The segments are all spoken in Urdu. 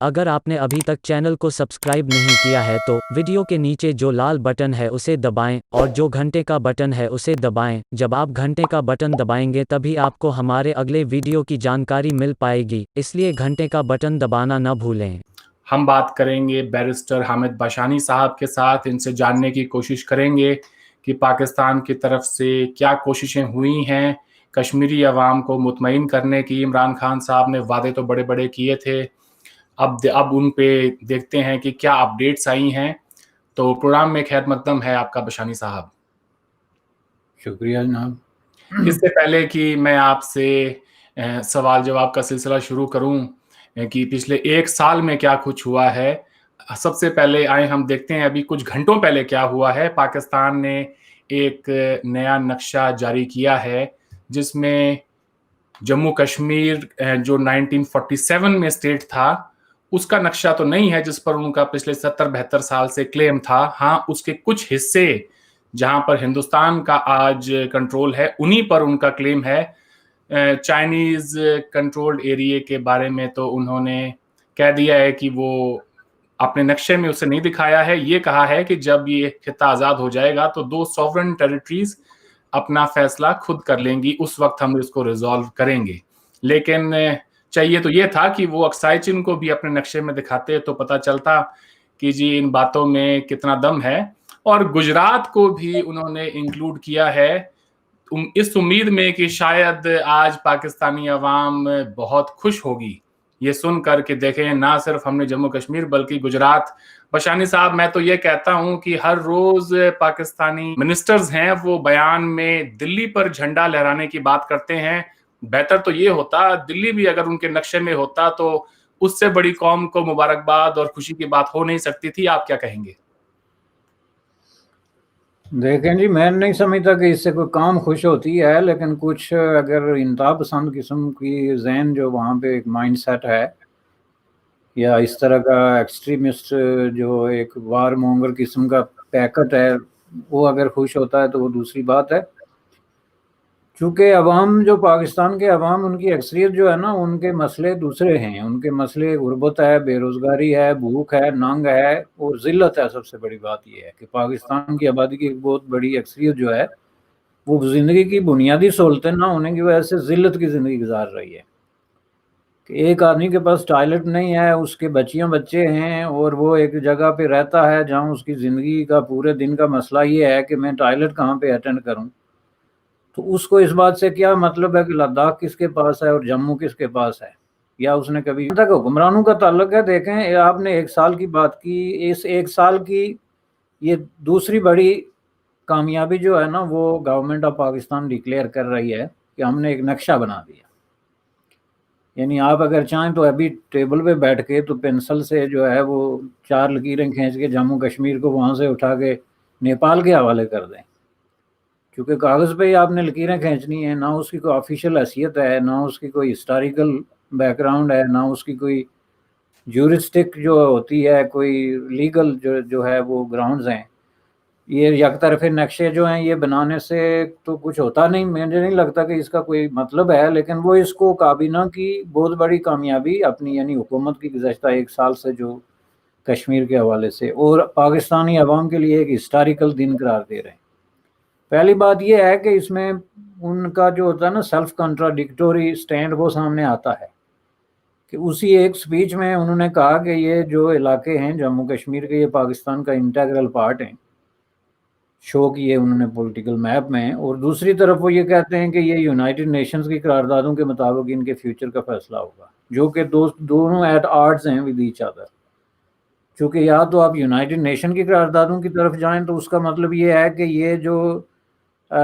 اگر آپ نے ابھی تک چینل کو سبسکرائب نہیں کیا ہے تو ویڈیو کے نیچے جو لال بٹن ہے اسے دبائیں اور جو گھنٹے کا بٹن ہے اسے دبائیں۔ جب آپ گھنٹے کا بٹن دبائیں گے تبھی آپ کو ہمارے اگلے ویڈیو کی جانکاری مل پائے گی، اس لیے گھنٹے کا بٹن دبانا نہ بھولیں۔ ہم بات کریں گے بیرسٹر حامد باشانی صاحب کے ساتھ، ان سے جاننے کی کوشش کریں گے کہ پاکستان کی طرف سے کیا کوششیں ہوئی ہیں کشمیری عوام کو مطمئن کرنے کی۔ عمران خان صاحب نے وعدے تو بڑے بڑے کیے تھے، اب ان پہ دیکھتے ہیں کہ کیا اپڈیٹس آئی ہیں۔ تو پروگرام میں خیر مقدم ہے آپ کا باشانی صاحب۔ شکریہ جناب۔ اس سے پہلے کہ میں آپ سے سوال جواب کا سلسلہ شروع کروں کہ پچھلے ایک سال میں کیا کچھ ہوا ہے، سب سے پہلے آئے ہم دیکھتے ہیں ابھی کچھ گھنٹوں پہلے کیا ہوا ہے۔ پاکستان نے ایک نیا نقشہ جاری کیا ہے جس میں جموں کشمیر جو 1947 میں اسٹیٹ تھا اس کا نقشہ تو نہیں ہے جس پر ان کا پچھلے 70-72 سال سے کلیم تھا، ہاں اس کے کچھ حصے جہاں پر ہندوستان کا آج کنٹرول ہے انہی پر ان کا کلیم ہے۔ چائنیز کنٹرولڈ ایریے کے بارے میں تو انہوں نے کہہ دیا ہے کہ وہ اپنے نقشے میں اسے نہیں دکھایا ہے، یہ کہا ہے کہ جب یہ خطہ آزاد ہو جائے گا تو 2 سوورن ٹیریٹریز اپنا فیصلہ خود کر لیں گی، اس وقت ہم اس کو ریزالو کریں گے۔ لیکن چاہیے تو یہ تھا کہ وہ اکسائی چن کو بھی اپنے نقشے میں دکھاتے تو پتہ چلتا کہ جی ان باتوں میں کتنا دم ہے۔ اور گجرات کو بھی انہوں نے انکلوڈ کیا ہے اس امید میں کہ شاید آج پاکستانی عوام بہت خوش ہوگی یہ سن کر کہ دیکھیں نہ صرف ہم نے جموں کشمیر بلکہ گجرات۔ باشانی صاحب میں تو یہ کہتا ہوں کہ ہر روز پاکستانی منسٹرز ہیں وہ بیان میں دلی پر جھنڈا لہرانے کی بات کرتے ہیں، بہتر تو یہ ہوتا دلی بھی اگر ان کے نقشے میں ہوتا تو اس سے بڑی قوم کو مبارکباد اور خوشی کی بات ہو نہیں سکتی تھی۔ آپ کیا کہیں گے؟ دیکھیں جی، میں نہیں سمجھتا کہ اس سے کوئی کام خوش ہوتی ہے، لیکن کچھ اگر انتہا پسند قسم کی ذہن جو وہاں پہ ایک مائنڈ سیٹ ہے یا اس طرح کا ایکسٹریمسٹ جو ایک وار مونگر قسم کا پیکٹ ہے وہ اگر خوش ہوتا ہے تو وہ دوسری بات ہے۔ چونکہ عوام جو پاکستان کے عوام ان کی اکثریت جو ہے نا ان کے مسئلے دوسرے ہیں، ان کے مسئلے غربت ہے، بے روزگاری ہے، بھوک ہے، ننگ ہے اور ذلت ہے۔ سب سے بڑی بات یہ ہے کہ پاکستان کی آبادی کی ایک بہت بڑی اکثریت جو ہے وہ زندگی کی بنیادی سہولتیں نہ ہونے کی وجہ سے ذلت کی زندگی گزار رہی ہے کہ ایک آدمی کے پاس ٹائلٹ نہیں ہے، اس کے بچے ہیں اور وہ ایک جگہ پہ رہتا ہے جہاں اس کی زندگی کا پورے دن کا مسئلہ یہ ہے کہ میں ٹائلٹ کہاں پہ اٹینڈ کروں۔ تو اس کو اس بات سے کیا مطلب ہے کہ لداخ کس کے پاس ہے اور جموں کس کے پاس ہے، یا اس نے کبھی تک حکمرانوں کا تعلق ہے۔ دیکھیں آپ نے ایک سال کی بات کی، اس ایک سال کی یہ دوسری بڑی کامیابی جو ہے نا وہ گورنمنٹ آف پاکستان ڈکلیئر کر رہی ہے کہ ہم نے ایک نقشہ بنا دیا۔ یعنی آپ اگر چاہیں تو ابھی ٹیبل پہ بیٹھ کے تو پینسل سے جو ہے وہ 4 لکیریں کھینچ کے جموں کشمیر کو وہاں سے اٹھا کے نیپال کے حوالے کر دیں، کیونکہ کاغذ پہ ہی آپ نے لکیریں کھینچنی ہیں، نہ اس کی کوئی آفیشیل حیثیت ہے، نہ اس کی کوئی ہسٹوریکل بیک گراؤنڈ ہے، نہ اس کی کوئی جورسٹک جو ہوتی ہے، کوئی لیگل جو ہے وہ گراؤنڈز ہیں۔ یہ یک طرفے نقشے جو ہیں یہ بنانے سے تو کچھ ہوتا نہیں، مجھے نہیں لگتا کہ اس کا کوئی مطلب ہے، لیکن وہ اس کو کابینہ کی بہت بڑی کامیابی اپنی یعنی حکومت کی گزشتہ ایک سال سے جو کشمیر کے حوالے سے اور پاکستانی عوام کے لیے ایک ہسٹوریکل دن قرار دے رہے ہیں۔ پہلی بات یہ ہے کہ اس میں ان کا جو ہوتا ہے نا سیلف کنٹراڈکٹوری سٹینڈ وہ سامنے آتا ہے کہ اسی ایک سپیچ میں انہوں نے کہا کہ یہ جو علاقے ہیں جموں کشمیر کے یہ پاکستان کا انٹیگرل پارٹ ہیں، شو کیے انہوں نے پولیٹیکل میپ میں، اور دوسری طرف وہ یہ کہتے ہیں کہ یہ یونائٹڈ نیشنز کی قراردادوں کے مطابق ان کے فیوچر کا فیصلہ ہوگا، جو کہ دونوں ایٹ آرڈز ہیں ود ایچ ادر۔ چونکہ یا تو آپ یونائٹڈ نیشن کی قراردادوں کی طرف جائیں تو اس کا مطلب یہ ہے کہ یہ جو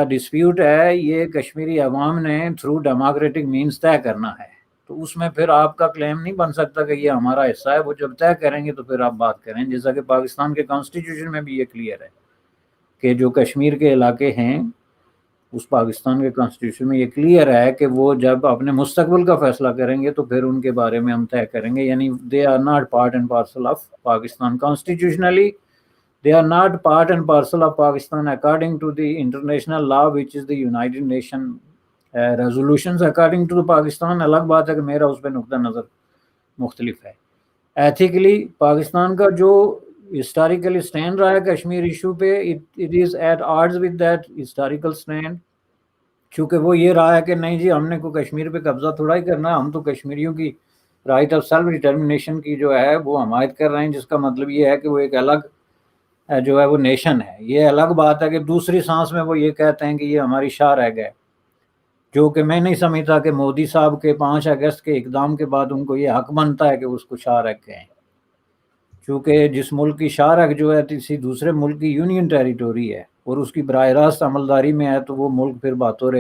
ڈسپیوٹ ہے یہ کشمیری عوام نے تھرو ڈیموکریٹک مینز طے کرنا ہے، تو اس میں پھر آپ کا کلیم نہیں بن سکتا کہ یہ ہمارا حصہ ہے۔ وہ جب طے کریں گے تو پھر آپ بات کریں، جیسا کہ پاکستان کے کانسٹیٹیوشن میں بھی یہ کلیئر ہے کہ جو کشمیر کے علاقے ہیں اس پاکستان کے کانسٹیٹیوشن میں یہ کلیئر ہے کہ وہ جب اپنے مستقبل کا فیصلہ کریں گے تو پھر ان کے بارے میں ہم طے کریں گے، یعنی they are not part and parcel of Pakistan constitutionally, they are not part and parcel of Pakistan according to the international law which is the United Nation resolutions according to the Pakistan۔ الگ بات ہے کہ میرا اس پہ نقطہ نظر مختلف ہے۔ ایتھیکلی پاکستان کا جو ہسٹوریکل اسٹینڈ رہا ہے کشمیر ایشو پہ، it is at odds with that historical stand, چونکہ وہ یہ رہا ہے کہ نہیں جی ہم نے کوئی کشمیر پہ قبضہ تھوڑا ہی کرنا ہے، ہم تو کشمیریوں کی رائٹ آف سیلف ڈٹرمنیشن کی جو ہے وہ حمایت کر رہے ہیں، جس کا مطلب یہ ہے کہ وہ ایک الگ جو ہے وہ نیشن ہے۔ یہ الگ بات ہے کہ دوسری سانس میں وہ یہ کہتے ہیں کہ یہ ہماری شاہ رہ گئے، جو کہ میں نہیں سمجھتا کہ مودی صاحب کے 5 اگست کے اقدام کے بعد ان کو یہ حق بنتا ہے کہ اس کو شاہ رہ گئے ہیں، چونکہ جس ملک کی شاہ رگ جو ہے کسی دوسرے ملک کی یونین ٹیریٹوری ہے اور اس کی براہ راست عملداری میں ہے، تو وہ ملک پھر بطور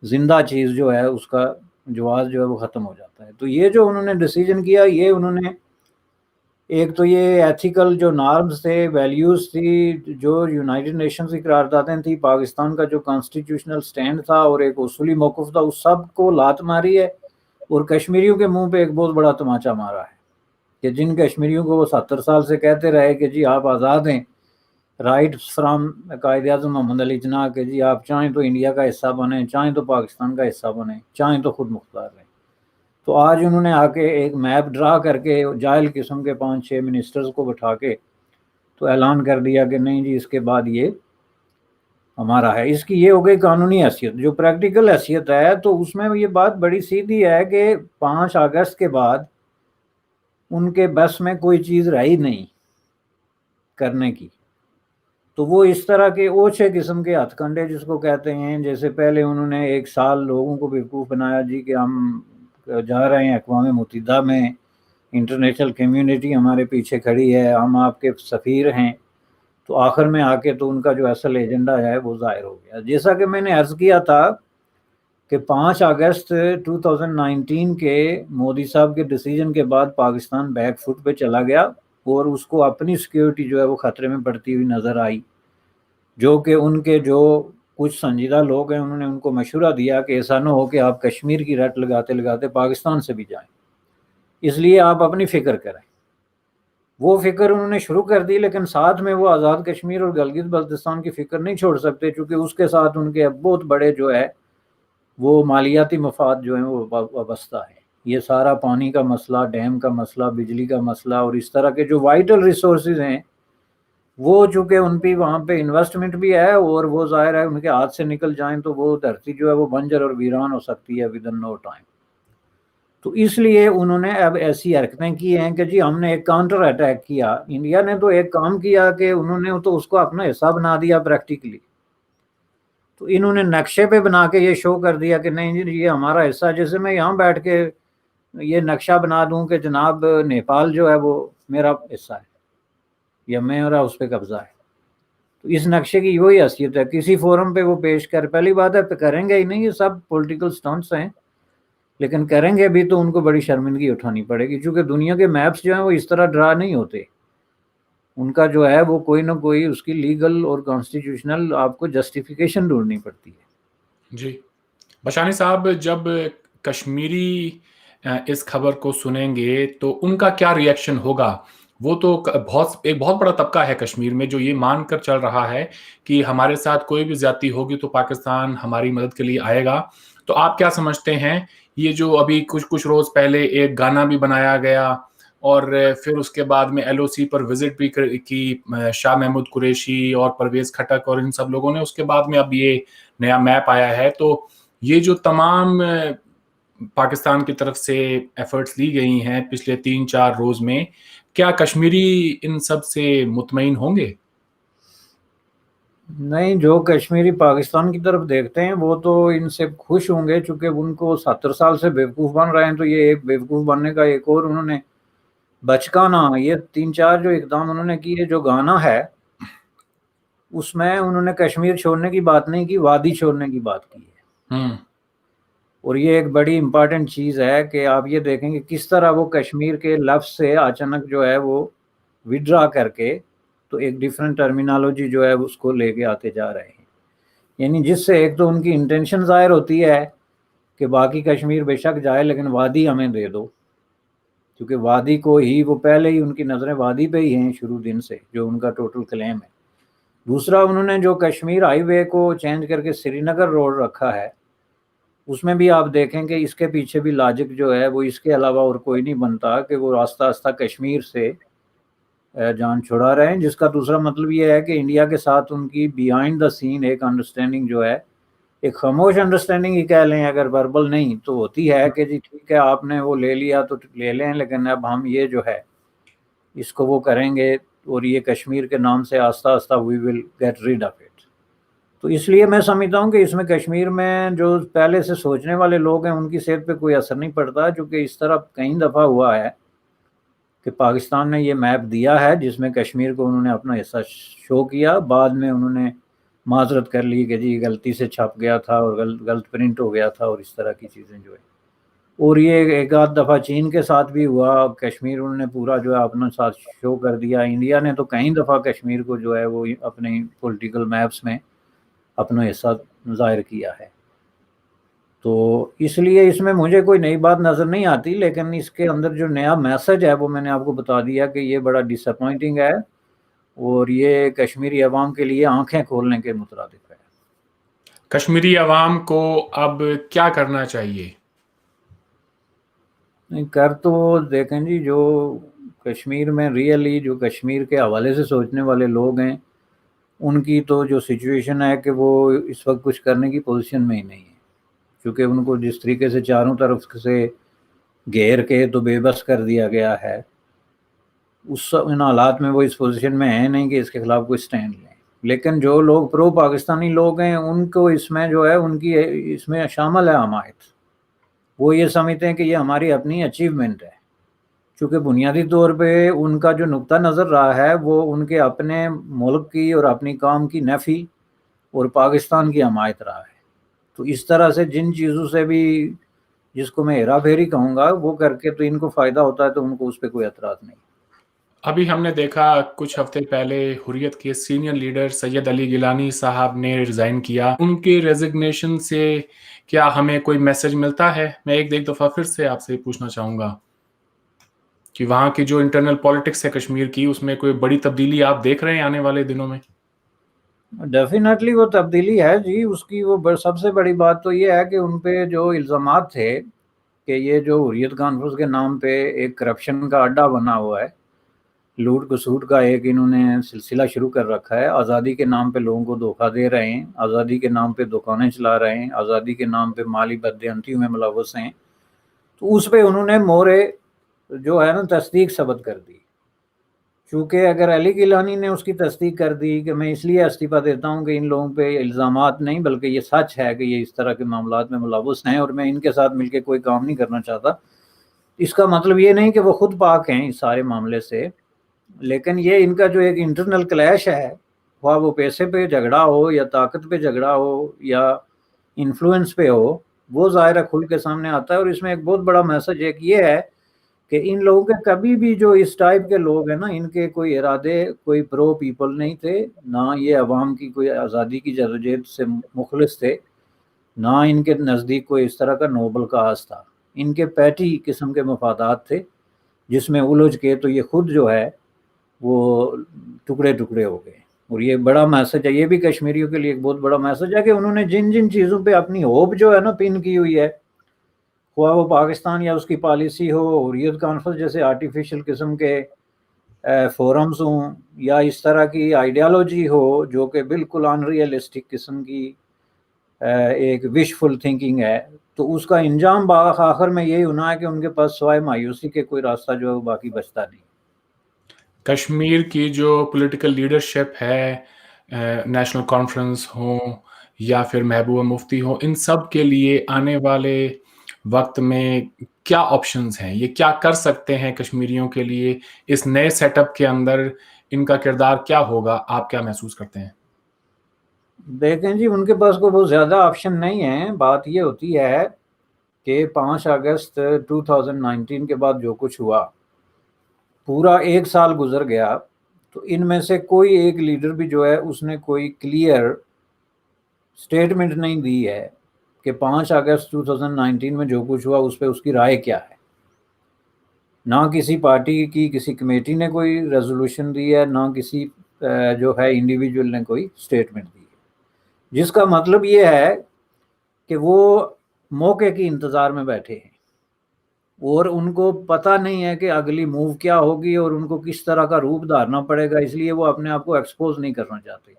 زندہ چیز جو ہے اس کا جواز جو ہے وہ ختم ہو جاتا ہے۔ تو یہ جو انہوں نے ڈیسیجن کیا، یہ انہوں نے ایک تو یہ ایتھیکل جو نارمز تھے، ویلیوز تھی، جو یونائٹڈ نیشنز کی قراردادیں تھیں، پاکستان کا جو کانسٹیٹیوشنل سٹینڈ تھا اور ایک اصولی موقف تھا، اس سب کو لات ماری ہے اور کشمیریوں کے منہ پہ ایک بہت بڑا تماچا مارا ہے کہ جن کشمیریوں کو وہ 70 سال سے کہتے رہے کہ جی آپ آزاد ہیں، رائٹ فرام قائد اعظم محمد علی جناح، کہ جی آپ چاہیں تو انڈیا کا حصہ بنیں، چاہیں تو پاکستان کا حصہ بنیں، چاہیں تو خود مختار رہیں۔ تو آج انہوں نے آ کے ایک میپ ڈرا کر کے جاہل قسم کے 5-6 منسٹرز کو بٹھا کے تو اعلان کر دیا کہ نہیں جی اس کے بعد یہ ہمارا ہے۔ اس کی یہ ہو گئی قانونی حیثیت۔ جو پریکٹیکل حیثیت ہے تو اس میں یہ بات بڑی سیدھی ہے کہ 5 اگست کے بعد ان کے بس میں کوئی چیز رہی نہیں کرنے کی، تو وہ اس طرح کے اوچھے قسم کے ہتھ کنڈے جس کو کہتے ہیں، جیسے پہلے انہوں نے 1 سال لوگوں کو بیوقوف بنایا جی کہ ہم جا رہے ہیں اقوام متحدہ میں، انٹرنیشنل کمیونٹی ہمارے پیچھے کھڑی ہے، ہم آپ کے سفیر ہیں، تو آخر میں آ کے تو ان کا جو اصل ایجنڈا ہے وہ ظاہر ہو گیا۔ جیسا کہ میں نے عرض کیا تھا کہ 5 اگست 2019 کے مودی صاحب کے ڈیسیجن کے بعد پاکستان بیک فٹ پہ چلا گیا اور اس کو اپنی سیکیورٹی جو ہے وہ خطرے میں پڑتی ہوئی نظر آئی، جو کہ ان کے جو کچھ سنجیدہ لوگ ہیں انہوں نے ان کو مشورہ دیا کہ ایسا نہ ہو کہ آپ کشمیر کی رٹ لگاتے لگاتے پاکستان سے بھی جائیں، اس لیے آپ اپنی فکر کریں۔ وہ فکر انہوں نے شروع کر دی، لیکن ساتھ میں وہ آزاد کشمیر اور گلگت بلتستان کی فکر نہیں چھوڑ سکتے، چونکہ اس کے ساتھ ان کے بہت بڑے جو ہے وہ مالیاتی مفاد جو ہیں وہ وابستہ ہے۔ یہ سارا پانی کا مسئلہ، ڈیم کا مسئلہ، بجلی کا مسئلہ اور اس طرح کے جو وائٹل ریسورسز ہیں وہ چونکہ ان پہ وہاں پہ انویسٹمنٹ بھی ہے اور وہ ظاہر ہے ان کے ہاتھ سے نکل جائیں تو وہ دھرتی جو ہے وہ بنجر اور ویران ہو سکتی ہے ود ان نو ٹائم۔ تو اس لیے انہوں نے اب ایسی حرکتیں کی ہیں کہ جی ہم نے ایک کاؤنٹر اٹیک کیا۔ انڈیا نے تو ایک کام کیا کہ انہوں نے تو اس کو اپنا حصہ بنا دیا پریکٹیکلی، تو انہوں نے نقشے پہ بنا کے یہ شو کر دیا کہ نہیں جی یہ ہمارا حصہ، جیسے میں یہاں بیٹھ کے یہ نقشہ بنا دوں کہ جناب نیپال جو ہے وہ میرا حصہ ہے یا میرا اس پہ قبضہ ہے، تو اس نقشے کی وہی حیثیت ہے۔ کسی فورم پہ وہ پیش کر، پہلی بات ہے کریں گے ہی نہیں، یہ سب پولیٹیکل سٹنٹس ہیں، لیکن کریں گے بھی تو ان کو بڑی شرمندگی اٹھانی پڑے گی، چونکہ دنیا کے میپس جو ہیں وہ اس طرح ڈرا نہیں ہوتے، ان کا جو ہے وہ کوئی نہ کوئی اس کی لیگل اور کانسٹیٹیوشنل آپ کو جسٹیفیکیشن ڈھونڈنی پڑتی ہے۔ جی بشانی صاحب، جب کشمیری اس خبر کو سنیں گے تو ان کا کیا ری ایکشن ہوگا؟ وہ تو ایک بہت بڑا طبقہ ہے کشمیر میں جو یہ مان کر چل رہا ہے کہ ہمارے ساتھ کوئی بھی زیادتی ہوگی تو پاکستان ہماری مدد کے لیے آئے گا۔ تو آپ کیا سمجھتے ہیں یہ جو ابھی کچھ روز پہلے ایک گانا بھی بنایا گیا اور پھر اس کے بعد میں ایل او سی پر وزٹ بھی کی شاہ محمود قریشی اور پرویز کھٹک اور ان سب لوگوں نے، اس کے بعد میں اب یہ نیا میپ آیا ہے، تو یہ جو تمام پاکستان کی طرف سے ایفرٹس لی گئی ہیں پچھلے 3-4 روز میں، کیا کشمیری ان سب سے مطمئن ہوں گے؟ نہیں، جو کشمیری پاکستان کی طرف دیکھتے ہیں وہ تو ان سے خوش ہوں گے، چونکہ ان کو 70 سال سے بیوقوف بن رہے ہیں، تو یہ ایک بیوقوف بننے کا ایک اور انہوں نے بچکانا، یہ 3-4 جو اقدام انہوں نے کیے، جو گانا ہے اس میں انہوں نے کشمیر چھوڑنے کی بات نہیں کی، وادی چھوڑنے کی بات کی ہے۔ اور یہ ایک بڑی امپارٹنٹ چیز ہے کہ آپ یہ دیکھیں کہ کس طرح وہ کشمیر کے لفظ سے اچانک جو ہے وہ وڈرا کر کے تو ایک ڈیفرنٹ ٹرمینالوجی جو ہے اس کو لے کے آتے جا رہے ہیں، یعنی جس سے ایک تو ان کی انٹینشن ظاہر ہوتی ہے کہ باقی کشمیر بے شک جائے لیکن وادی ہمیں دے دو، کیونکہ وادی کو ہی وہ پہلے ہی ان کی نظریں وادی پہ ہی ہیں شروع دن سے، جو ان کا ٹوٹل کلیم ہے۔ دوسرا انہوں نے جو کشمیر ہائی وے کو چینج کر کے سری نگر روڈ رکھا ہے، اس میں بھی آپ دیکھیں کہ اس کے پیچھے بھی لاجک جو ہے وہ اس کے علاوہ اور کوئی نہیں بنتا کہ وہ آہستہ آہستہ کشمیر سے جان چھڑا رہے ہیں، جس کا دوسرا مطلب یہ ہے کہ انڈیا کے ساتھ ان کی بیہائنڈ دا سین ایک انڈرسٹینڈنگ جو ہے، ایک خاموش انڈرسٹینڈنگ ہی کہہ لیں، اگر وربل نہیں تو ہوتی ہے کہ جی ٹھیک ہے آپ نے وہ لے لیا تو لے لیں، لیکن اب ہم یہ جو ہے اس کو وہ کریں گے، اور یہ کشمیر کے نام سے آہستہ آہستہ we will get rid of it. تو اس لیے میں سمجھتا ہوں کہ اس میں کشمیر میں جو پہلے سے سوچنے والے لوگ ہیں ان کی صحت پہ کوئی اثر نہیں پڑتا، چونکہ اس طرح کئی دفعہ ہوا ہے کہ پاکستان نے یہ میپ دیا ہے جس میں کشمیر کو انہوں نے اپنا حصہ شو کیا، بعد میں انہوں نے معذرت کر لی کہ جی غلطی سے چھپ گیا تھا اور غلط پرنٹ ہو گیا تھا، اور اس طرح کی چیزیں جو ہے۔ اور یہ ایک آدھ دفعہ چین کے ساتھ بھی ہوا، کشمیر انہوں نے پورا جو ہے اپنا ساتھ شو کر دیا۔ انڈیا نے تو کئی دفعہ کشمیر کو جو ہے وہ اپنے پولیٹیکل میپس میں اپنا حصہ ظاہر کیا ہے۔ تو اس لیے اس میں مجھے کوئی نئی بات نظر نہیں آتی، لیکن اس کے اندر جو نیا میسج ہے وہ میں نے آپ کو بتا دیا کہ یہ بڑا ڈس اپوائنٹنگ ہے، اور یہ کشمیری عوام کے لیے آنکھیں کھولنے کے مترادف ہے۔ کشمیری عوام کو اب کیا کرنا چاہیے؟ نہیں کر تو دیکھیں جی، جو کشمیر میں ریئلی جو کشمیر کے حوالے سے سوچنے والے لوگ ہیں ان کی تو جو سچویشن ہے کہ وہ اس وقت کچھ کرنے کی پوزیشن میں ہی نہیں ہے، کیونکہ ان کو جس طریقے سے چاروں طرف سے گھیر کے تو بے بس کر دیا گیا ہے، ان حالات میں وہ اس پوزیشن میں ہیں نہیں کہ اس کے خلاف کوئی سٹینڈ لیں۔ لیکن جو لوگ پرو پاکستانی لوگ ہیں ان کو اس میں جو ہے ان کی اس میں شامل ہے حمایت، وہ یہ سمجھتے ہیں کہ یہ ہماری اپنی اچیومنٹ ہے، چونکہ بنیادی طور پہ ان کا جو نقطہ نظر رہا ہے وہ ان کے اپنے ملک کی اور اپنی قوم کی نفی اور پاکستان کی حمایت رہا ہے۔ تو اس طرح سے جن چیزوں سے بھی جس کو میں ہیرا پھیری کہوں گا وہ کر کے تو ان کو فائدہ ہوتا ہے، تو ان کو اس پہ کوئی اعتراض نہیں۔ ابھی ہم نے دیکھا کچھ ہفتے پہلے حریت کے سینئر لیڈر سید علی گیلانی صاحب نے ریزائن کیا، ان کے ریزگنیشن سے کیا ہمیں کوئی میسج ملتا ہے؟ میں ایک دفعہ پھر سے آپ سے پوچھنا چاہوں گا کہ وہاں کی جو انٹرنل پالیٹکس ہے کشمیر کی، اس میں کوئی بڑی تبدیلی آپ دیکھ رہے ہیں آنے والے دنوں میں؟ ڈیفینیٹلی وہ تبدیلی ہے جی، اس کی وہ سب سے بڑی بات تو یہ ہے کہ ان پہ جو الزامات تھے کہ یہ جو حریت کانفرنس کے نام پہ ایک کرپشن کا اڈا بنا ہوا ہے، لوٹ کسوٹ کا ایک انہوں نے سلسلہ شروع کر رکھا ہے، آزادی کے نام پہ لوگوں کو دھوکہ دے رہے ہیں، آزادی کے نام پہ دکانیں چلا رہے ہیں، آزادی کے نام پہ مالی بددہنتیوں میں ملوث ہیں، تو اس پہ انہوں نے مورے جو ہے نا تصدیق ثبت کر دی۔ چونکہ اگر علی گیلانی نے اس کی تصدیق کر دی کہ میں اس لیے استعفیٰ دیتا ہوں کہ ان لوگوں پہ الزامات نہیں بلکہ یہ سچ ہے کہ یہ اس طرح کے معاملات میں ملوث ہیں اور میں ان کے ساتھ مل کے کوئی کام نہیں کرنا چاہتا، اس کا مطلب یہ نہیں کہ وہ خود پاک ہیں اس سارے معاملے سے، لیکن یہ ان کا جو ایک انٹرنل کلیش ہے، خواہ وہ پیسے پہ جھگڑا ہو یا طاقت پہ جھگڑا ہو یا انفلوئنس پہ ہو، وہ ظاہرہ کھل کے سامنے آتا ہے۔ اور اس میں ایک بہت بڑا میسج ایک یہ ہے کہ ان لوگوں کے کبھی بھی جو اس ٹائپ کے لوگ ہیں نا، ان کے کوئی ارادے کوئی پرو پیپل نہیں تھے، نہ یہ عوام کی کوئی آزادی کی جدوجہد سے مخلص تھے، نہ ان کے نزدیک کوئی اس طرح کا نوبل کاز تھا، ان کے پیٹی قسم کے مفادات تھے جس میں الجھ کے تو یہ خود جو ہے وہ ٹکڑے ٹکڑے ہو گئے۔ اور یہ بڑا میسج ہے، یہ بھی کشمیریوں کے لیے ایک بہت بڑا میسج ہے کہ انہوں نے جن جن چیزوں پہ اپنی ہوپ جو ہے نا پن کی ہوئی ہے، خواہ وہ پاکستان یا اس کی پالیسی ہو، حریت کانفرنس جیسے آرٹیفیشل قسم کے فورمز ہوں، یا اس طرح کی آئیڈیالوجی ہو جو کہ بالکل ان ریئلسٹک قسم کی ایک وشفل تھنکنگ ہے، تو اس کا انجام آخر میں یہی ہونا ہے کہ ان کے پاس سوائے مایوسی کے کوئی راستہ جو ہے وہ باقی بچتا نہیں۔ کشمیر کی جو پولیٹیکل لیڈرشپ ہے، نیشنل کانفرنس ہوں یا پھر محبوبہ مفتی ہوں، ان سب کے لیے آنے والے وقت میں کیا آپشنز ہیں؟ یہ کیا کر سکتے ہیں کشمیریوں کے لیے اس نئے سیٹ اپ کے اندر؟ ان کا کردار کیا ہوگا؟ آپ کیا محسوس کرتے ہیں؟ دیکھیں جی، ان کے پاس کوئی بہت زیادہ آپشن نہیں ہے۔ بات یہ ہوتی ہے کہ 5 اگست 2019 کے بعد جو کچھ ہوا، پورا 1 سال گزر گیا، تو ان میں سے کوئی ایک لیڈر بھی جو ہے اس نے کوئی کلیئر سٹیٹمنٹ نہیں دی ہے کہ 5 اگست 2019 میں جو کچھ ہوا اس پہ اس کی رائے کیا ہے۔ نہ کسی پارٹی کی کسی کمیٹی نے کوئی ریزولوشن دی ہے، نہ کسی جو ہے انڈیویجول نے کوئی سٹیٹمنٹ دی ہے، جس کا مطلب یہ ہے کہ وہ موقع کی انتظار میں بیٹھے ہیں اور ان کو پتہ نہیں ہے کہ اگلی موو کیا ہوگی اور ان کو کس طرح کا روپ دھارنا پڑے گا، اس لیے وہ اپنے آپ کو ایکسپوز نہیں کرنا چاہتے۔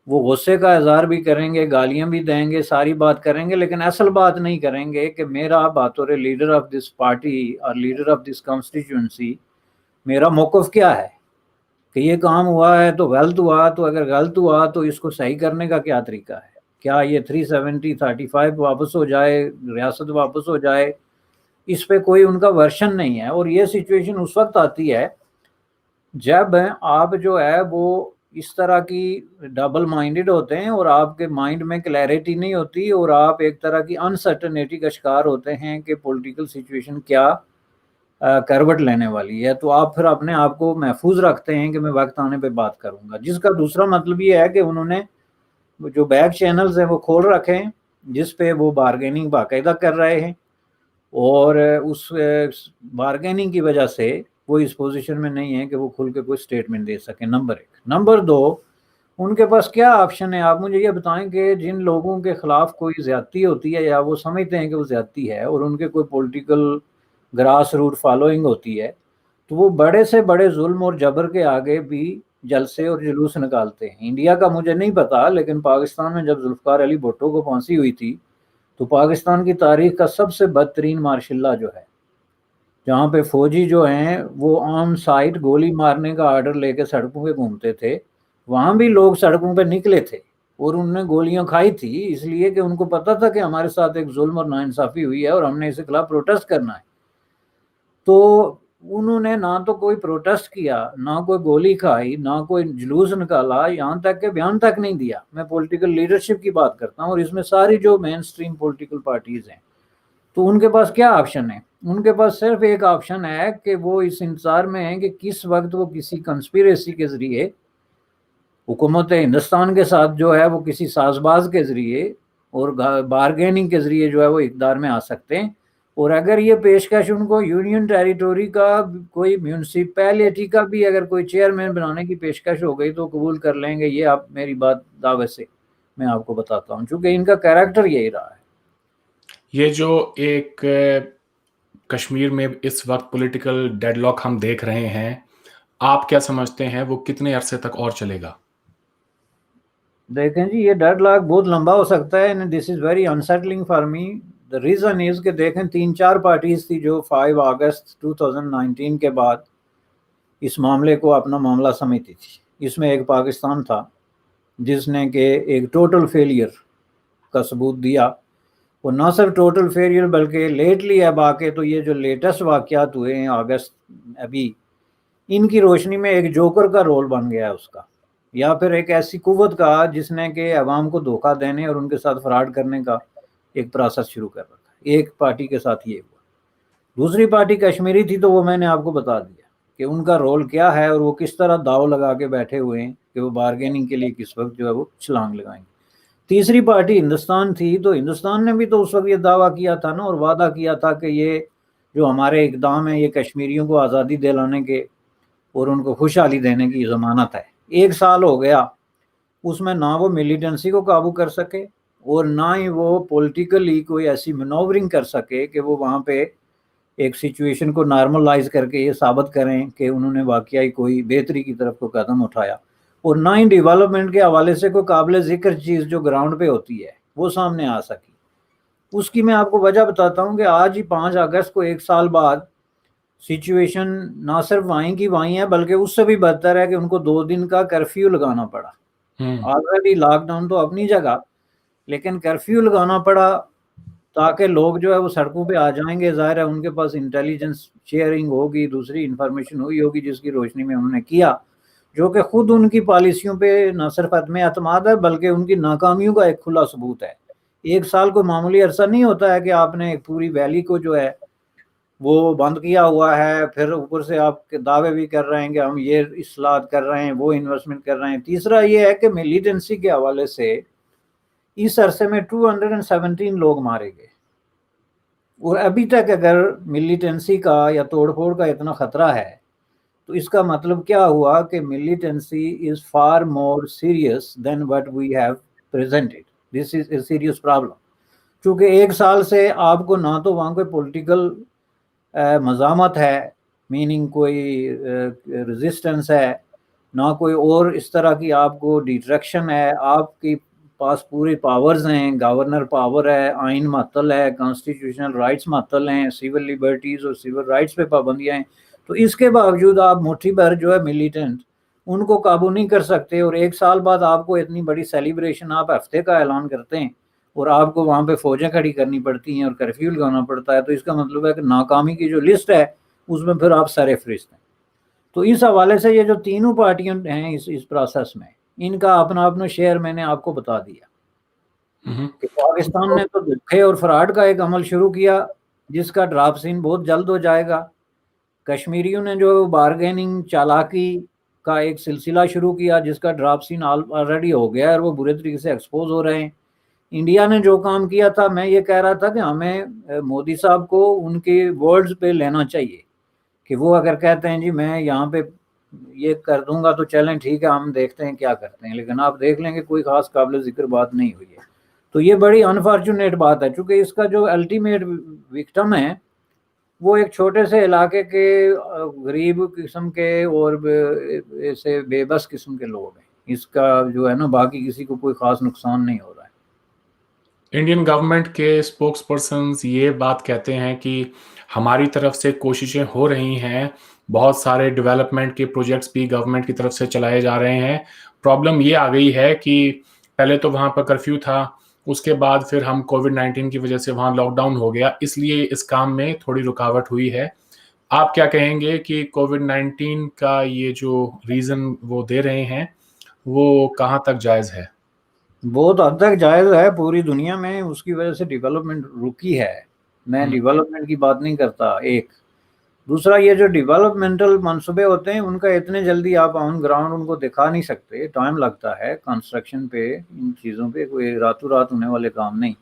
وہ غصے کا اظہار بھی کریں گے، گالیاں بھی دیں گے، ساری بات کریں گے، لیکن اصل بات نہیں کریں گے کہ میرا بطور لیڈر آف دس پارٹی اور لیڈر آف دس کانسٹیٹیوئنسی میرا موقف کیا ہے، کہ یہ کام ہوا ہے تو غلط ہوا، تو اگر غلط ہوا تو اس کو صحیح کرنے کا کیا طریقہ ہے، کیا یہ 370-35 واپس ہو جائے، ریاست واپس ہو جائے، اس پہ کوئی ان کا ورشن نہیں ہے۔ اور یہ سچویشن اس وقت آتی ہے جب آپ جو ہے وہ اس طرح کی ڈبل مائنڈڈ ہوتے ہیں اور آپ کے مائنڈ میں کلیئرٹی نہیں ہوتی اور آپ ایک طرح کی انسرٹنیٹی کا شکار ہوتے ہیں کہ پولیٹیکل سچویشن کیا کروٹ لینے والی ہے، تو آپ پھر اپنے آپ کو محفوظ رکھتے ہیں کہ میں وقت آنے پہ بات کروں گا، جس کا دوسرا مطلب یہ ہے کہ انہوں نے جو بیک چینلز ہیں وہ کھول رکھے ہیں جس پہ وہ بارگیننگ باقاعدہ کر رہے ہیں، اور اس بارگیننگ کی وجہ سے وہ اس پوزیشن میں نہیں ہے کہ وہ کھل کے کوئی سٹیٹمنٹ دے سکیں، نمبر 1۔ نمبر 2، ان کے پاس کیا آپشن ہے؟ آپ مجھے یہ بتائیں کہ جن لوگوں کے خلاف کوئی زیادتی ہوتی ہے یا وہ سمجھتے ہیں کہ وہ زیادتی ہے اور ان کے کوئی پولیٹیکل گراس روٹ فالوئنگ ہوتی ہے، تو وہ بڑے سے بڑے ظلم اور جبر کے آگے بھی جلسے اور جلوس نکالتے ہیں۔ انڈیا کا مجھے نہیں پتا، لیکن پاکستان میں جب ذوالفقار علی بھٹو کو پھانسی ہوئی تھی تو پاکستان کی تاریخ کا سب سے بدترین مارشل لا جو ہے، جہاں پہ فوجی جو ہیں وہ آن سائٹ گولی مارنے کا آرڈر لے کے سڑکوں پہ گھومتے تھے، وہاں بھی لوگ سڑکوں پہ نکلے تھے اور انہوں نے گولیاں کھائی تھی، اس لیے کہ ان کو پتا تھا کہ ہمارے ساتھ ایک ظلم اور ناانصافی ہوئی ہے اور ہم نے اس کے خلاف پروٹیسٹ کرنا ہے۔ تو انہوں نے نہ تو کوئی پروٹیسٹ کیا، نہ کوئی گولی کھائی، نہ کوئی جلوس نکالا، یہاں تک کہ بیان تک نہیں دیا۔ میں پولیٹیکل لیڈرشپ کی بات کرتا ہوں اور اس میں ساری جو مین سٹریم پولیٹیکل پارٹیز ہیں، تو ان کے پاس کیا آپشن ہے؟ ان کے پاس صرف ایک آپشن ہے کہ وہ اس انتظار میں ہیں کہ کس وقت وہ کسی کنسپیریسی کے ذریعے حکومت ہندوستان کے ساتھ جو ہے وہ کسی ساز باز کے ذریعے اور بارگیننگ کے ذریعے جو ہے وہ اقتدار میں آ سکتے ہیں، اور اگر یہ پیشکش ان کو یونین ٹیریٹوری کا کوئی میونسپیلٹی کا بھی اگر کوئی چیئرمین بنانے کی پیشکش ہو گئی تو قبول کر لیں گے۔ یہ آپ میری بات دعوے سے میں آپ کو بتاتا ہوں، چونکہ ان کا کیریکٹر یہی رہا ہے۔ یہ جو ایک کشمیر میں اس وقت پولیٹیکل ڈیڈ لاک ہم دیکھ رہے ہیں، آپ کیا سمجھتے ہیں وہ کتنے عرصے تک اور چلے گا؟ دیکھیں جی، یہ ڈیڈ لاک بہت لمبا ہو سکتا ہے، this is very unsettling for me. The reason is کہ دیکھیں 3-4 پارٹیز تھی جو 5 اگست 2019 کے بعد اس معاملے کو اپنا معاملہ سمجھتی تھی۔ اس میں ایک پاکستان تھا جس نے کہ ایک ٹوٹل فیلئر کا ثبوت دیا، اور نہ صرف ٹوٹل فیلئر بلکہ لیٹلی اب آ کے تو یہ جو لیٹسٹ واقعات ہوئے ہیں اگست ابھی، ان کی روشنی میں ایک جوکر کا رول بن گیا ہے اس کا، یا پھر ایک ایسی قوت کا جس نے کہ عوام کو دھوکہ دینے اور ان کے ساتھ فراڈ کرنے کا ایک پروسیس شروع کر رکھا ہے۔ ایک پارٹی کے ساتھ یہ ہوا، دوسری پارٹی کشمیری تھی، تو وہ میں نے آپ کو بتا دیا کہ ان کا رول کیا ہے اور وہ کس طرح داؤ لگا کے بیٹھے ہوئے ہیں کہ وہ بارگیننگ کے لیے کس وقت جو ہے وہ چھلانگ لگائیں گے۔ تیسری پارٹی ہندوستان تھی، تو ہندوستان نے بھی تو اس وقت یہ دعویٰ کیا تھا نا اور وعدہ کیا تھا کہ یہ جو ہمارے اقدام ہیں یہ کشمیریوں کو آزادی دلانے کے اور ان کو خوشحالی دینے کی ضمانت ہے۔ 1 سال ہو گیا، اس میں نہ وہ ملیٹنسی کو قابو کر سکے اور نہ ہی وہ پولیٹیکلی کوئی ایسی مینوورنگ کر سکے کہ وہ وہاں پہ ایک سچویشن کو نارملائز کر کے یہ ثابت کریں کہ انہوں نے واقعی کوئی بہتری کی طرف کو قدم اٹھایا، اور نہ ہی ڈیولپمنٹ کے حوالے سے کوئی قابل ذکر چیز جو گراؤنڈ پہ ہوتی ہے وہ سامنے آ سکی۔ اس کی میں آپ کو وجہ بتاتا ہوں کہ آج ہی 5 اگست کو 1 سال بعد سچویشن نہ صرف وہیں کی وہیں ہے بلکہ اس سے بھی بدتر ہے کہ ان کو 2 دن کا کرفیو لگانا پڑا۔ آلریڈی لاک ڈاؤن تو اپنی جگہ، لیکن کرفیو لگانا پڑا تاکہ لوگ جو ہے وہ سڑکوں پہ آ جائیں گے۔ ظاہر ہے ان کے پاس انٹیلیجنس شیئرنگ ہوگی، دوسری انفارمیشن ہوئی ہوگی جس کی روشنی میں انہوں نے کیا، جو کہ خود ان کی پالیسیوں پہ نہ صرف عدم اعتماد ہے بلکہ ان کی ناکامیوں کا ایک کھلا ثبوت ہے۔ 1 سال کو معمولی عرصہ نہیں ہوتا ہے کہ آپ نے ایک پوری ویلی کو جو ہے وہ بند کیا ہوا ہے، پھر اوپر سے آپ کے دعوے بھی کر رہے ہیں کہ ہم یہ اصلاحات کر رہے ہیں، وہ انویسٹمنٹ کر رہے ہیں۔ تیسرا یہ ہے کہ ملیٹنسی کے حوالے سے اس عرصے میں 217 لوگ مارے گئے، اور ابھی تک اگر ملیٹنسی کا یا توڑ پھوڑ کا اتنا خطرہ ہے تو اس کا مطلب کیا ہوا کہ militancy is far more serious than what we have presented. This is a serious problem. چونکہ 1 سال سے آپ کو نہ تو وہاں کوئی پولیٹیکل مزاحمت ہے، میننگ کوئی ریزسٹنس ہے، نہ کوئی اور اس طرح کی آپ کو ڈیٹریکشن ہے، آپ کی پاس پوری پاورز ہیں، گورنر پاور ہے، آئین معطل ہے، کانسٹیٹیوشنل رائٹس معطل ہیں، سول لبرٹیز اور سول رائٹس پہ پابندیاں ہیں، تو اس کے باوجود آپ مٹھی بھر جو ہے ملیٹنٹ ان کو قابو نہیں کر سکتے، اور 1 سال بعد آپ کو اتنی بڑی سیلیبریشن، آپ ہفتے کا اعلان کرتے ہیں اور آپ کو وہاں پہ فوجیں کھڑی کرنی پڑتی ہیں اور کرفیو لگانا پڑتا ہے، تو اس کا مطلب ہے کہ ناکامی کی جو لسٹ ہے اس میں پھر آپ سر فہرست ہیں۔ تو اس حوالے سے یہ جو تینوں پارٹیاں ہیں اس پروسیس میں، ان کا اپنا اپنا شیئر میں نے آپ کو بتا دیا کہ پاکستان نے تو دھوکے اور فراڈ کا ایک عمل شروع کیا جس کا ڈراپ سین بہت جلد ہو جائے گا۔ کشمیریوں نے جو بارگیننگ چالاکی کا ایک سلسلہ شروع کیا جس کا ڈراپ سین آلریڈی ہو گیا ہے اور وہ برے طریقے سے ایکسپوز ہو رہے ہیں۔ انڈیا نے جو کام کیا تھا، میں یہ کہہ رہا تھا کہ ہمیں مودی صاحب کو ان کے ورڈز پہ لینا چاہیے کہ وہ اگر کہتے ہیں جی میں یہاں پہ یہ کر دوں گا تو چلیں ٹھیک ہے، ہم دیکھتے ہیں کیا کرتے ہیں، لیکن آپ دیکھ لیں کہ کوئی خاص قابل ذکر بات نہیں ہوئی ہے۔ تو یہ بڑی انفارچونیٹ بات ہے، چونکہ اس کا جو الٹیمیٹ وکٹم ہے وہ ایک چھوٹے سے علاقے کے غریب قسم کے اور ایسے بے بس قسم کے لوگ ہیں۔ اس کا جو ہے نا باقی کسی کو کوئی خاص نقصان نہیں ہو رہا ہے۔ انڈین گورنمنٹ کے اسپوکس پرسنز یہ بات کہتے ہیں کہ ہماری طرف سے کوششیں ہو رہی ہیں، بہت سارے ڈیولپمنٹ کے پروجیکٹس بھی گورنمنٹ کی طرف سے چلائے جا رہے ہیں۔ پرابلم یہ آ گئی ہے کہ پہلے تو وہاں پر کرفیو تھا، اس کے بعد پھر ہم کووڈ-19 کی وجہ سے وہاں لاک ڈاؤن ہو گیا، اس لیے اس کام میں تھوڑی رکاوٹ ہوئی ہے۔ آپ کیا کہیں گے کہ کووڈ-19 کا یہ جو ریزن وہ دے رہے ہیں وہ کہاں تک جائز ہے؟ بہت حد تک جائز ہے، پوری دنیا میں اس کی وجہ سے ڈیولپمنٹ رکی ہے۔ میں ڈیولپمنٹ کی بات نہیں کرتا، ایک دوسرا یہ جو ڈیولپمنٹل منصوبے ہوتے ہیں ان کا اتنے جلدی آپ آن گراؤنڈ ان کو دکھا نہیں سکتے، ٹائم لگتا ہے کنسٹرکشن پہ، ان چیزوں پہ کوئی راتوں رات ہونے والے کام نہیں۔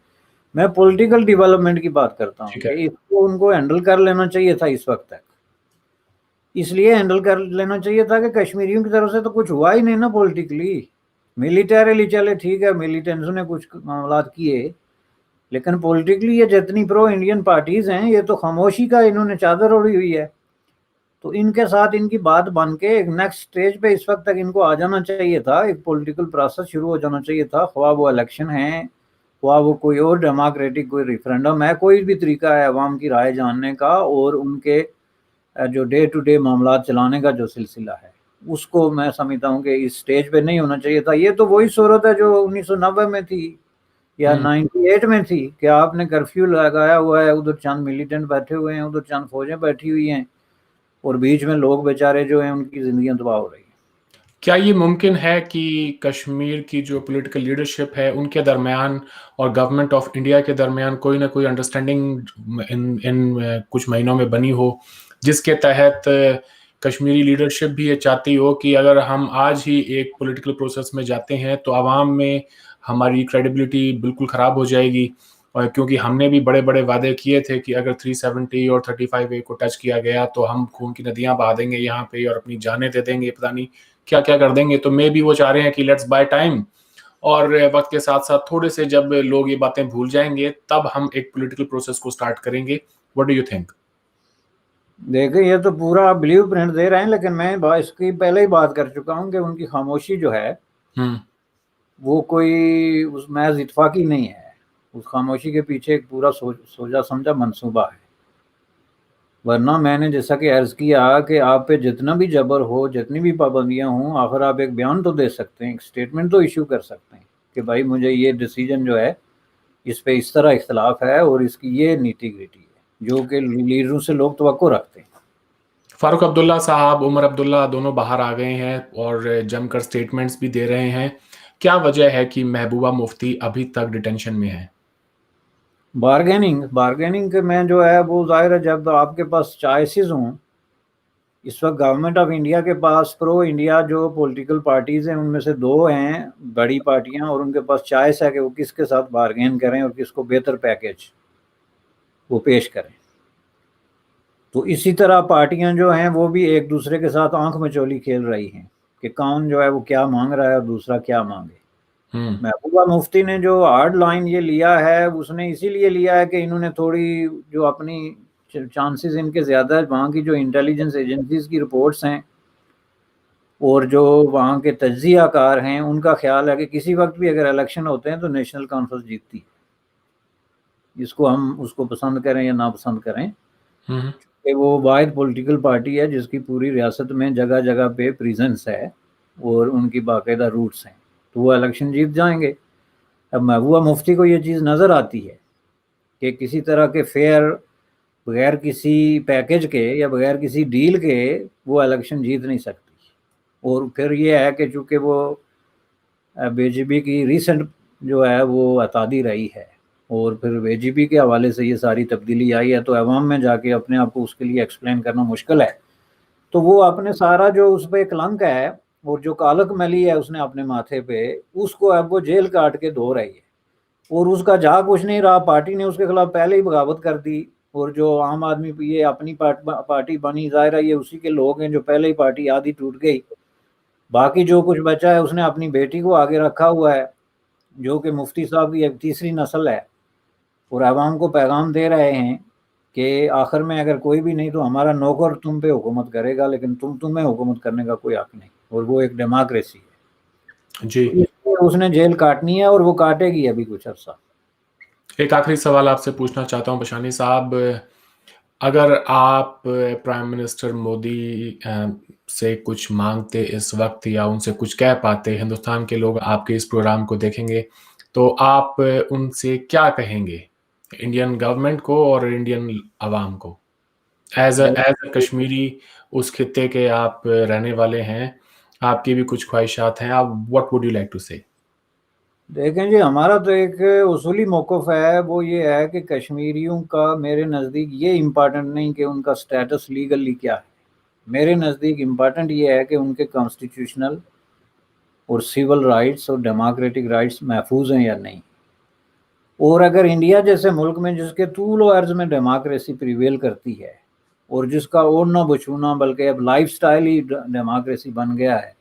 میں پولیٹیکل ڈیولپمنٹ کی بات کرتا ہوں ٹھیک ہے۔ کہ اس کو ان کو ہینڈل کر لینا چاہیے تھا اس وقت تک، اس لیے ہینڈل کر لینا چاہیے تھا کہ کشمیریوں کی طرف سے تو کچھ ہوا ہی نہیں نا پولیٹیکلی، ملیٹریلی چلے ٹھیک ہے ملیٹنٹس نے کچھ معاملات کیے، لیکن پولیٹیکلی یہ جتنی پرو انڈین پارٹیز ہیں یہ تو خاموشی کا انہوں نے چادر اوڑھی ہوئی ہے۔ تو ان کے ساتھ ان کی بات بن کے ایک نیکسٹ سٹیج پہ اس وقت تک ان کو آ جانا چاہیے تھا، ایک پولیٹیکل پروسیس شروع ہو جانا چاہیے تھا، خواہ وہ الیکشن ہے، خواہ وہ کوئی اور ڈیموکریٹک کوئی ریفرینڈم ہے، کوئی بھی طریقہ ہے عوام کی رائے جاننے کا اور ان کے جو ڈے ٹو ڈے معاملات چلانے کا جو سلسلہ ہے اس کو میں سمجھتا ہوں کہ اس سٹیج پہ نہیں ہونا چاہیے تھا۔ یہ تو وہی صورت ہے جو 1990 میں تھی یا 98 میں تھی کہ آپ نے کرفیو لگایا ہوا ہے، ادھر چند ملیٹنٹ بیٹھے ہوئے ہیں، ادھر چند فوجیں بیٹھی ہوئی ہیں اور بیچ میں لوگ بیچارے جو ہیں ان کی زندگیاں تباہ ہو رہی ہیں۔ کیا یہ ممکن ہے کہ کشمیر کی جو پولیٹیکل لیڈرشپ ہے ان کے درمیان اور گورنمنٹ آف انڈیا کے درمیان کوئی نہ کوئی انڈرسٹینڈنگ ان کچھ مہینوں میں بنی ہو، جس کے تحت کشمیری لیڈرشپ بھی یہ چاہتی ہو کہ اگر ہم آج ہی ایک پولیٹیکل پروسیس میں جاتے ہیں تو عوام میں ہماری کریڈیبلٹی بالکل خراب ہو جائے گی، اور کیونکہ ہم نے بھی بڑے بڑے وعدے کیے تھے کہ اگر 370 اور 35A کو ٹچ کیا گیا تو ہم خون کی ندیاں بہا دیں گے یہاں پہ اور اپنی جانیں دے دیں گے، پتہ نہیں کیا کیا کر دیں گے۔ تو میں بھی وہ چاہ رہے ہیں کہ لیٹس بائی ٹائم، اور وقت کے ساتھ ساتھ تھوڑے سے جب لوگ یہ باتیں بھول جائیں گے تب ہم ایک پولیٹیکل پروسیس کو سٹارٹ کریں گے۔ What do you think? دیکھیں یہ تو پورا بلیو پرنٹ دے رہے ہیں، لیکن میں اس کی پہلے ہی بات کر چکا ہوں کہ ان کی خاموشی جو ہے وہ کوئی اس محض اتفاقی نہیں ہے، اس خاموشی کے پیچھے ایک پورا سوچا سمجھا منصوبہ ہے، ورنہ میں نے جیسا کہ عرض کیا کہ آپ پہ جتنا بھی جبر ہو، جتنی بھی پابندیاں ہوں، آخر آپ ایک بیان تو دے سکتے ہیں، ایک سٹیٹمنٹ تو ایشو کر سکتے ہیں کہ بھائی مجھے یہ ڈیسیجن جو ہے اس پہ اس طرح اختلاف ہے اور اس کی یہ نیٹی گریٹی ہے جو کہ لیڈروں سے لوگ توقع رکھتے ہیں۔ فاروق عبداللہ صاحب، عمر عبداللہ دونوں باہر آ گئے ہیں اور جم کر سٹیٹمنٹس بھی دے رہے ہیں، کیا وجہ ہے کہ محبوبہ مفتی ابھی تک ڈیٹینشن میں ہے؟ بارگیننگ کے میں جو ہے وہ ظاہر ہے جب آپ کے پاس چوائسیز ہوں، اس وقت گورنمنٹ آف انڈیا کے پاس پرو انڈیا جو پولیٹیکل پارٹیز ہیں ان میں سے 2 ہیں بڑی پارٹیاں، اور ان کے پاس چوائس ہے کہ وہ کس کے ساتھ بارگین کریں اور کس کو بہتر پیکیج وہ پیش کریں۔ تو اسی طرح پارٹیاں جو ہیں وہ بھی ایک دوسرے کے ساتھ آنکھ مچولی کھیل رہی ہیں کہ کون جو ہے وہ کیا مانگ رہا ہے اور دوسرا کیا مانگے۔ محبوبہ مفتی نے جو ہارڈ لائن یہ لیا ہے اس نے اسی لیے لیا ہے کہ انہوں نے تھوڑی جو اپنی چانسز ان کے زیادہ ہے، وہاں کی جو انٹیلیجنس ایجنسیز کی رپورٹس ہیں اور جو وہاں کے تجزیہ کار ہیں ان کا خیال ہے کہ کسی وقت بھی اگر الیکشن ہوتے ہیں تو نیشنل کانفرنس جیتتی ہے، اس کو ہم اس کو پسند کریں یا ناپسند کریں، کہ وہ واحد پولیٹیکل پارٹی ہے جس کی پوری ریاست میں جگہ جگہ پہ پریزنس ہے اور ان کی باقاعدہ روٹس ہیں، تو وہ الیکشن جیت جائیں گے۔ اب محبوبہ مفتی کو یہ چیز نظر آتی ہے کہ کسی طرح کے فیئر، بغیر کسی پیکج کے یا بغیر کسی ڈیل کے وہ الیکشن جیت نہیں سکتی، اور پھر یہ ہے کہ چونکہ وہ بی جے پی کی ریسنٹ جو ہے وہ اتحادی رہی ہے اور پھر بی جے پی کے حوالے سے یہ ساری تبدیلی آئی ہے، تو عوام میں جا کے اپنے آپ کو اس کے لیے ایکسپلین کرنا مشکل ہے، تو وہ اپنے سارا جو اس پہ کلنک ہے اور جو کالک ملی ہے اس نے اپنے ماتھے پہ، اس کو اب وہ جیل کاٹ کے دھو رہی ہے، اور اس کا جا کچھ نہیں رہا، پارٹی نے اس کے خلاف پہلے ہی بغاوت کر دی، اور جو عام آدمی یہ اپنی پارٹی بنی، ظاہر ہے یہ اسی کے لوگ ہیں جو پہلے ہی پارٹی آدھی ٹوٹ گئی، باقی جو کچھ بچا ہے اس نے اپنی بیٹی کو آگے رکھا ہوا ہے جو کہ مفتی صاحب کی ایک تیسری نسل ہے، اور عوام کو پیغام دے رہے ہیں کہ آخر میں اگر کوئی بھی نہیں تو ہمارا نوکر تم پہ حکومت کرے گا، لیکن تمہیں حکومت کرنے کا کوئی حق نہیں، اور وہ ایک ڈیموکریسی ہے، جی اس لیے اس نے جیل کاٹنی ہے اور وہ کاٹے گی ابھی کچھ عرصہ۔ ایک آخری سوال آپ سے پوچھنا چاہتا ہوں بشانی صاحب، اگر آپ پرائم منسٹر مودی سے کچھ مانگتے اس وقت یا ان سے کچھ کہہ پاتے، ہندوستان کے لوگ آپ کے اس پروگرام کو دیکھیں گے تو آپ ان سے کیا کہیں گے، انڈین گورنمنٹ کو اور انڈین عوام کو؟ ایز اے کشمیری اس خطے کے آپ رہنے والے ہیں، آپ کی بھی کچھ خواہشات ہیں، آپ what would you like to say? دیکھیں جی، ہمارا تو ایک اصولی موقف ہے، وہ یہ ہے کہ کشمیریوں کا میرے نزدیک یہ امپارٹنٹ نہیں کہ ان کا سٹیٹس لیگلی کیا ہے، میرے نزدیک امپارٹنٹ یہ ہے کہ ان کے کانسٹیٹیوشنل اور سول رائٹس اور ڈیموکریٹک رائٹس محفوظ ہیں یا نہیں، اور اگر انڈیا جیسے ملک میں جس کے طول و عرض میں ڈیموکریسی پریویل کرتی ہے اور جس کا اوڑھنا بچھونا بلکہ اب لائف سٹائل ہی ڈیموکریسی بن گیا ہے،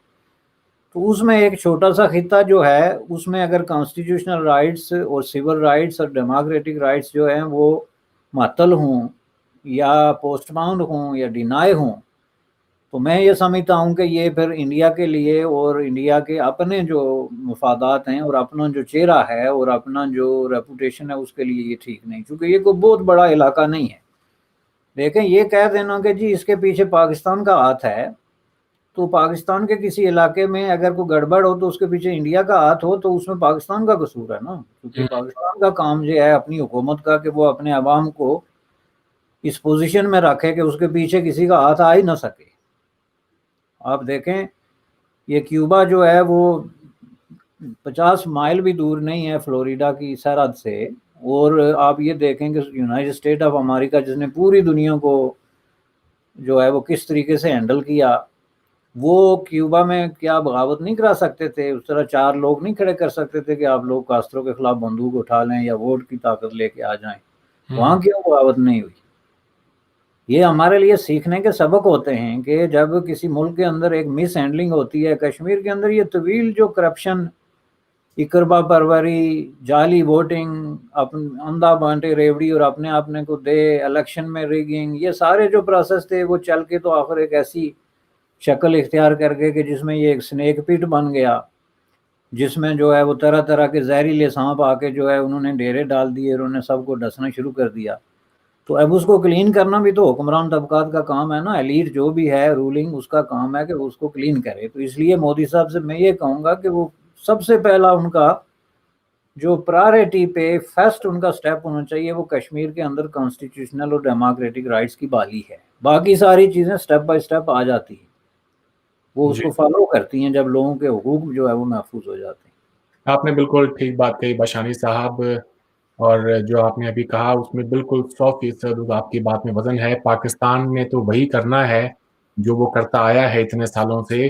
تو اس میں ایک چھوٹا سا خطہ جو ہے اس میں اگر کانسٹیٹیوشنل رائٹس اور سول رائٹس اور ڈیموکریٹک رائٹس جو ہیں وہ معطل ہوں یا پوسٹ پاؤنڈ ہوں یا ڈینائی ہوں، تو میں یہ سمجھتا ہوں کہ یہ پھر انڈیا کے لیے اور انڈیا کے اپنے جو مفادات ہیں اور اپنا جو چہرہ ہے اور اپنا جو ریپوٹیشن ہے اس کے لیے یہ ٹھیک نہیں، کیونکہ یہ کوئی بہت بڑا علاقہ نہیں ہے۔ دیکھیں، یہ کہہ دینا کہ جی اس کے پیچھے پاکستان کا ہاتھ ہے، تو پاکستان کے کسی علاقے میں اگر کوئی گڑبڑ ہو تو اس کے پیچھے انڈیا کا ہاتھ ہو تو اس میں پاکستان کا قصور ہے نا، کیونکہ پاکستان کا کام یہ ہے اپنی حکومت کا کہ وہ اپنے عوام کو اس پوزیشن میں رکھے کہ اس کے پیچھے کسی کا ہاتھ آ ہی نہ سکے۔ آپ دیکھیں، یہ کیوبا جو ہے وہ 50 مائل بھی دور نہیں ہے فلوریڈا کی سرحد سے، اور آپ یہ دیکھیں کہ یونائٹڈ اسٹیٹ آف امریکہ جس نے پوری دنیا کو جو ہے وہ کس طریقے سے ہینڈل کیا، وہ کیوبا میں کیا بغاوت نہیں کرا سکتے تھے؟ اس طرح 4 لوگ نہیں کھڑے کر سکتے تھے کہ آپ لوگ کاسترو کے خلاف بندوق اٹھا لیں یا ووٹ کی طاقت لے کے آ جائیں؟ وہاں کیوں بغاوت نہیں ہوئی؟ یہ ہمارے لیے سیکھنے کے سبق ہوتے ہیں کہ جب کسی ملک کے اندر ایک مس ہینڈلنگ ہوتی ہے، کشمیر کے اندر یہ طویل جو کرپشن، اقربا پروری، جعلی ووٹنگ، اندھا بانٹے ریوڑی اور اپنے کو دے، الیکشن میں ریگنگ، یہ سارے جو پروسیس تھے وہ چل کے تو آخر ایک ایسی شکل اختیار کر کے کہ جس میں یہ ایک سنیک پٹ بن گیا، جس میں جو ہے وہ طرح طرح کے زہریلے سانپ آ کے جو ہے انہوں نے ڈیرے ڈال دیے اور انہوں نے سب کو ڈسنا شروع کر دیا۔ تو اب اس کو کلین کرنا بھی تو حکمران طبقات کا کام ہے نا، ایلیٹ جو بھی ہے رولنگ، اس کا کام ہے کہ وہ اس کو کلین کرے۔ تو اس لیے مودی صاحب سے میں یہ کہوں گا کہ وہ سب سے پہلا ان کا جو پرائرٹی پہ فرسٹ ان کا سٹیپ ہونا چاہیے وہ کشمیر کے اندر کانسٹیٹیوشنل اور ڈیموکریٹک رائٹس کی بحالی ہے، باقی ساری چیزیں سٹیپ بائی سٹیپ آ جاتی ہیں، وہ اس کو فالو کرتی ہیں جب لوگوں کے حقوق جو ہے وہ محفوظ ہو جاتے ہیں۔ آپ نے بالکل ٹھیک بات کہی بشانی صاحب، اور جو آپ نے ابھی کہا اس میں بالکل 100% آپ کی بات میں وزن ہے۔ پاکستان نے تو وہی کرنا ہے جو وہ کرتا آیا ہے اتنے سالوں سے،